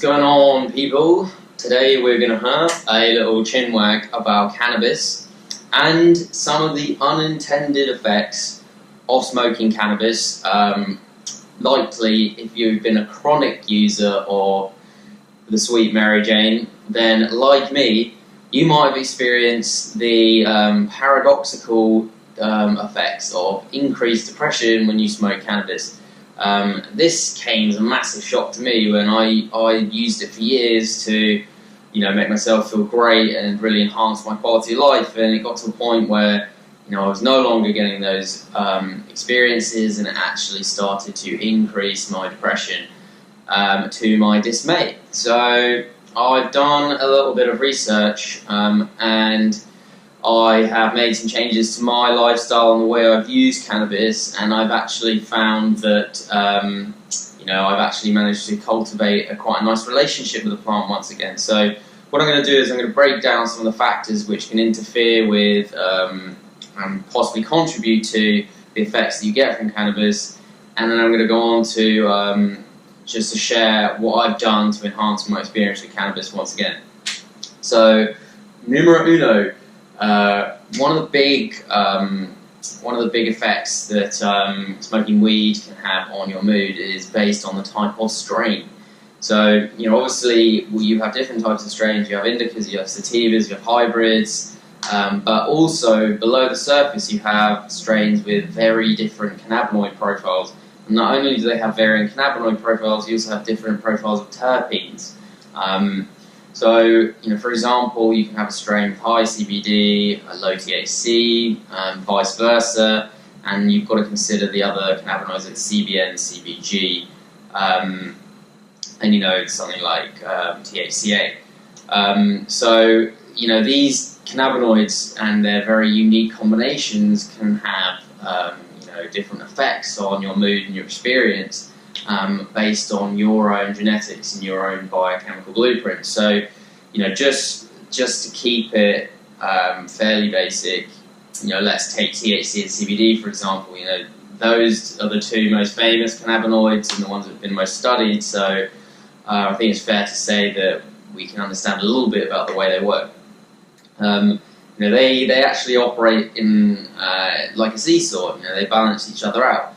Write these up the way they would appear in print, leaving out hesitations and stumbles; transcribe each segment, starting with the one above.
going on, people? Today we're going to have a little chinwag about cannabis and some of the unintended effects of smoking cannabis. Likely, if you've been a chronic user of the sweet Mary Jane, then like me, you might have experienced the paradoxical effects of increased depression when you smoke cannabis. This came as a massive shock to me when I used it for years to, make myself feel great and really enhance my quality of life, and it got to a point where, I was no longer getting those experiences, and it actually started to increase my depression to my dismay. So I've done a little bit of research and I have made some changes to my lifestyle and the way I've used cannabis, and I've actually found that I've actually managed to cultivate quite a nice relationship with the plant once again. So what I'm going to do is I'm going to break down some of the factors which can interfere with and possibly contribute to the effects that you get from cannabis, and then I'm going to go on to just to share what I've done to enhance my experience with cannabis once again. So, numero uno. One of the big effects that smoking weed can have on your mood is based on the type of strain. So, obviously you have different types of strains. You have indicas, you have sativas, you have hybrids, but also below the surface you have strains with very different cannabinoid profiles. And not only do they have varying cannabinoid profiles, you also have different profiles of terpenes. So, for example, you can have a strain with high CBD, a low THC, vice versa, and you've got to consider the other cannabinoids like CBN, CBG, and something like THCA. So, these cannabinoids and their very unique combinations can have, different effects on your mood and your experience. Based on your own genetics and your own biochemical blueprint. So, just to keep it fairly basic, let's take THC and CBD for example. Those are the two most famous cannabinoids and the ones that have been most studied. So, I think it's fair to say that we can understand a little bit about the way they work. They actually operate in like a seesaw. They balance each other out.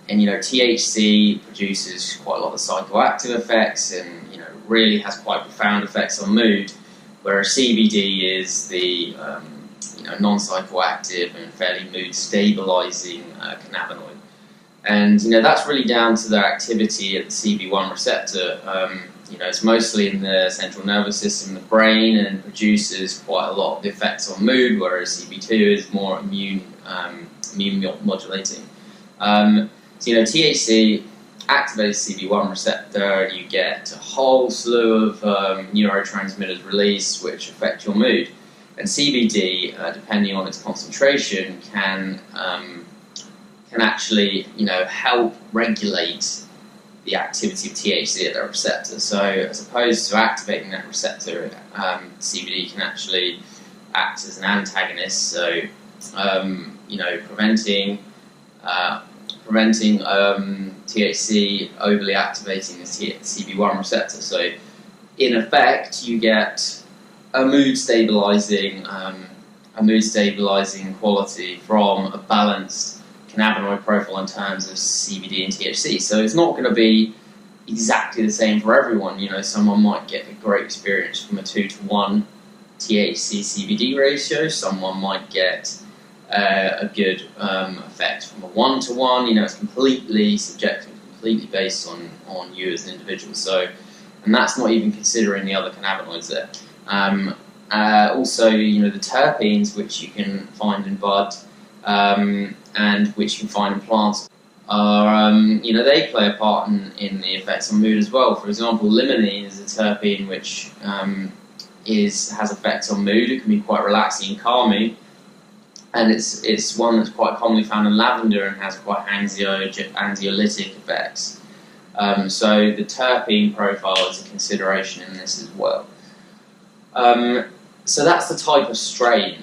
And THC produces quite a lot of psychoactive effects and really has quite profound effects on mood, whereas CBD is the non-psychoactive and fairly mood-stabilizing cannabinoid. And that's really down to their activity at the CB1 receptor. It's mostly in the central nervous system, the brain, and produces quite a lot of effects on mood, whereas CB2 is more immune modulating. THC activates the CB1 receptor, and you get a whole slew of neurotransmitters released which affect your mood. And CBD, depending on its concentration, can actually help regulate the activity of THC at that receptor. So as opposed to activating that receptor, CBD can actually act as an antagonist. So preventing THC overly activating the CB1 receptor. So, in effect, you get a mood stabilizing quality from a balanced cannabinoid profile in terms of CBD and THC. So it's not going to be exactly the same for everyone. Someone might get a great experience from a 2-to-1 THC-CBD ratio. Someone might get a good effect from a 1-to-1. It's completely subjective, completely based on you as an individual. So, and that's not even considering the other cannabinoids there. Also, the terpenes, which you can find in bud and which you can find in plants, are they play a part in the effects on mood as well. For example, limonene is a terpene which has effects on mood. It can be quite relaxing and calming. And it's one that's quite commonly found in lavender and has quite anxiolytic effects. So the terpene profile is a consideration in this as well. So that's the type of strain.